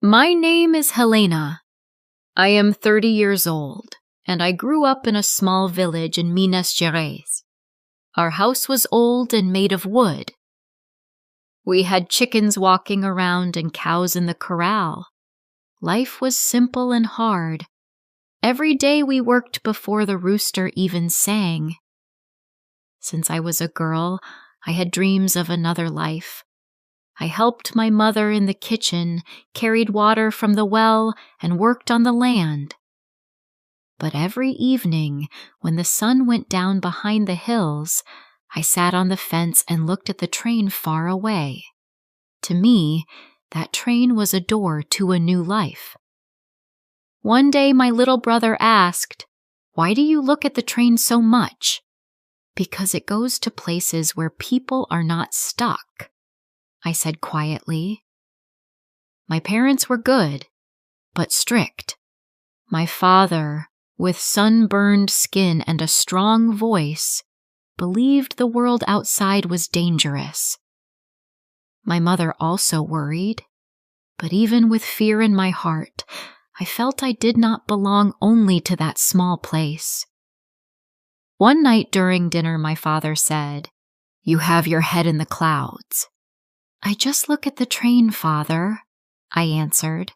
My name is Helena. I am 30 years old, and I grew up in a small village in Minas Gerais. Our house was old and made of wood. We had chickens walking around and cows in the corral. Life was simple and hard. Every day we worked before the rooster even sang. Since I was a girl, I had dreams of another life. I helped my mother in the kitchen, carried water from the well, and worked on the land. But every evening, when the sun went down behind the hills, I sat on the fence and looked at the train far away. To me, that train was a door to a new life. One day my little brother asked, "Why do you look at the train so much?" "Because it goes to places where people are not stuck," I said quietly. My parents were good, but strict. My father, with sunburned skin and a strong voice, believed the world outside was dangerous. My mother also worried, but even with fear in my heart, I felt I did not belong only to that small place. One night during dinner, my father said, "You have your head in the clouds." "I just look at the train, Father," I answered.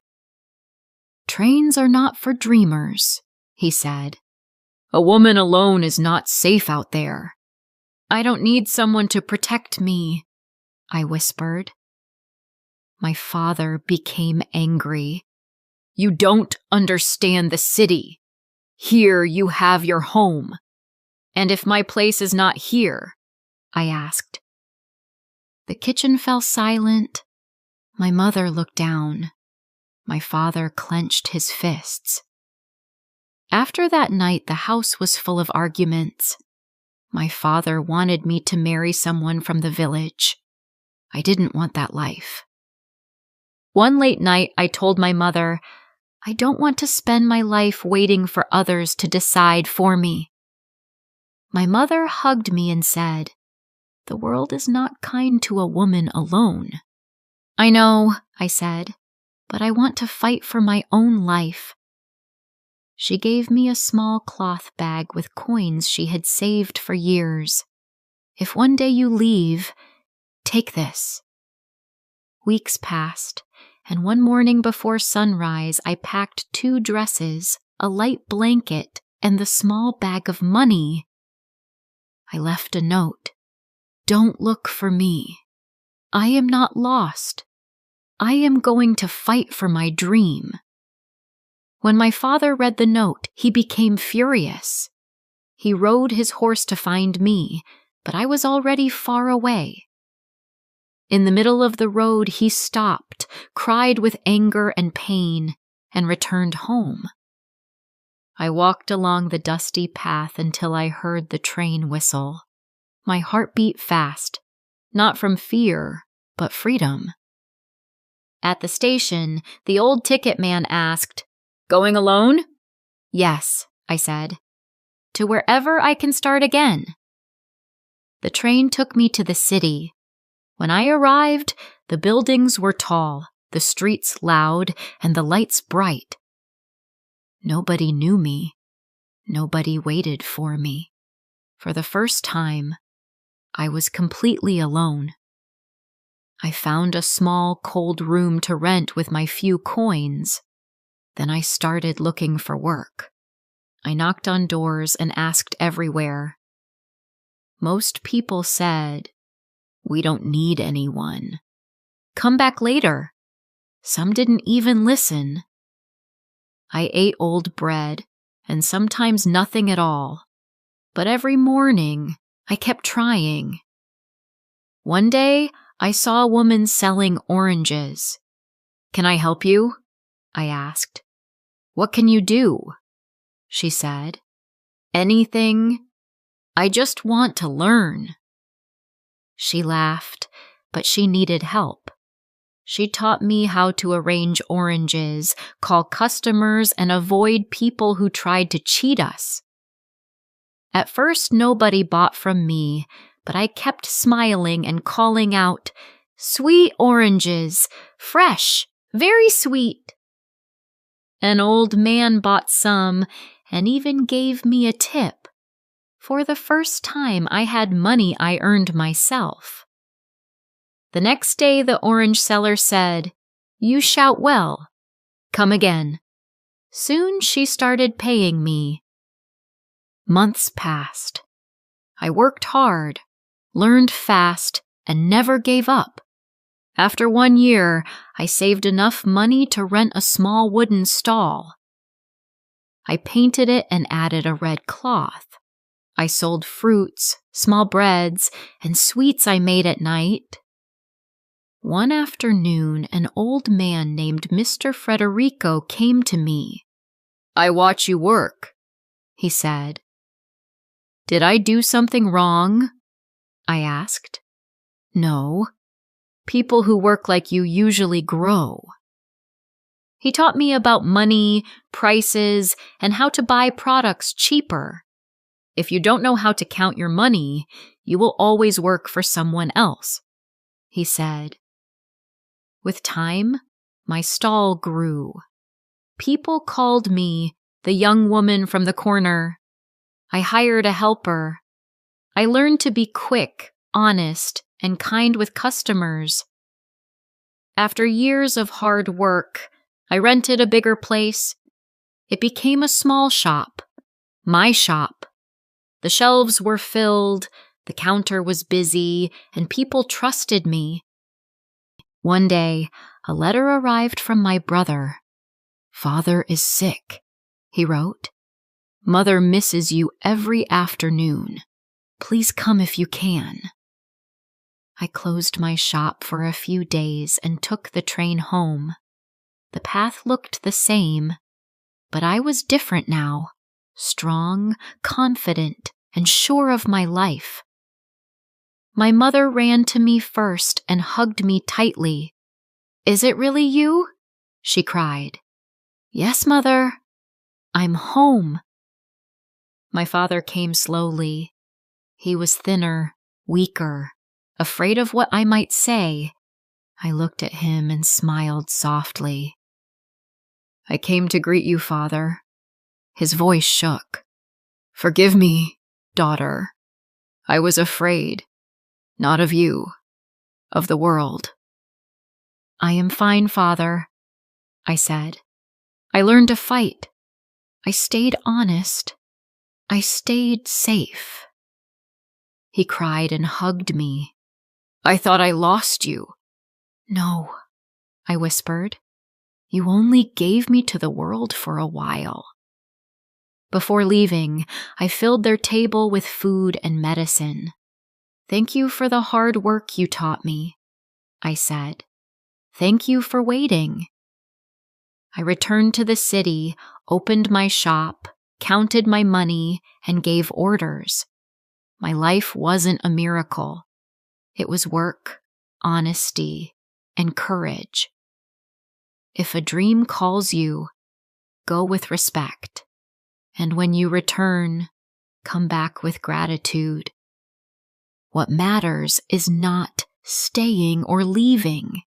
"Trains are not for dreamers," he said. "A woman alone is not safe out there." "I don't need someone to protect me," I whispered. My father became angry. "You don't understand the city. Here you have your home." "And if my place is not here?" I asked. The kitchen fell silent. My mother looked down. My father clenched his fists. After that night, the house was full of arguments. My father wanted me to marry someone from the village. I didn't want that life. One late night, I told my mother, "I don't want to spend my life waiting for others to decide for me." My mother hugged me and said, "The world is not kind to a woman alone." "I know," I said, "but I want to fight for my own life." She gave me a small cloth bag with coins she had saved for years. "If one day you leave, take this." Weeks passed, and one morning before sunrise, I packed 2 dresses, a light blanket, and the small bag of money. I left a note. "Don't look for me. I am not lost. I am going to fight for my dream." When my father read the note, he became furious. He rode his horse to find me, but I was already far away. In the middle of the road, he stopped, cried with anger and pain, and returned home. I walked along the dusty path until I heard the train whistle. My heart beat fast, not from fear, but freedom. At the station, the old ticket man asked, "Going alone?" "Yes," I said. "To wherever I can start again." The train took me to the city. When I arrived, the buildings were tall, the streets loud, and the lights bright. Nobody knew me. Nobody waited for me. For the first time, I was completely alone. I found a small, cold room to rent with my few coins. Then I started looking for work. I knocked on doors and asked everywhere. Most people said, "We don't need anyone. Come back later." Some didn't even listen. I ate old bread, and sometimes nothing at all. But every morning, I kept trying. One day, I saw a woman selling oranges. "Can I help you?" I asked. "What can you do?" She said. "Anything. I just want to learn." She laughed, but she needed help. She taught me how to arrange oranges, call customers, and avoid people who tried to cheat us. At first, nobody bought from me, but I kept smiling and calling out, "Sweet oranges, fresh, Very sweet. An old man bought some and even gave me a tip. For the first time, I had money I earned myself. The next day, the orange seller said, "You shout well. Come again." Soon she started paying me. Months passed. I worked hard, learned fast, and never gave up. After 1 year, I saved enough money to rent a small wooden stall. I painted it and added a red cloth. I sold fruits, small breads, and sweets I made at night. One afternoon, an old man named Mr. Federico came to me. "I watch you work," he said. "Did I do something wrong?" I asked. "No. People who work like you usually grow." He taught me about money, prices, and how to buy products cheaper. If you don't know how to count your money, you will always work for someone else, he said. With time, my stall grew. People called me the young woman from the corner. I hired a helper. I learned to be quick, honest, and kind with customers. After years of hard work, I rented a bigger place. It became a small shop, my shop. The shelves were filled, the counter was busy, and people trusted me. One day, a letter arrived from my brother. "Father is sick," he wrote. "Mother misses you every afternoon. Please come if you can." I closed my shop for a few days and took the train home. The path looked the same, but I was different now, strong, confident, and sure of my life. My mother ran to me first and hugged me tightly. "Is it really you?" she cried. "Yes, Mother. I'm home." My father came slowly. He was thinner, weaker, afraid of what I might say. I looked at him and smiled softly. "I came to greet you, Father." His voice shook. "Forgive me, daughter. I was afraid, not of you, of the world." "I am fine, Father," I said. "I learned to fight. I stayed honest. I stayed safe." He cried and hugged me. "I thought I lost you." "No," I whispered. "You only gave me to the world for a while." Before leaving, I filled their table with food and medicine. "Thank you for the hard work you taught me," I said. "Thank you for waiting." I returned to the city, opened my shop, counted my money, and gave orders. My life wasn't a miracle. It was work, honesty, and courage. If a dream calls you, go with respect. And when you return, come back with gratitude. What matters is not staying or leaving.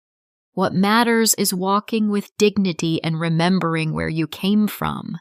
What matters is walking with dignity and remembering where you came from.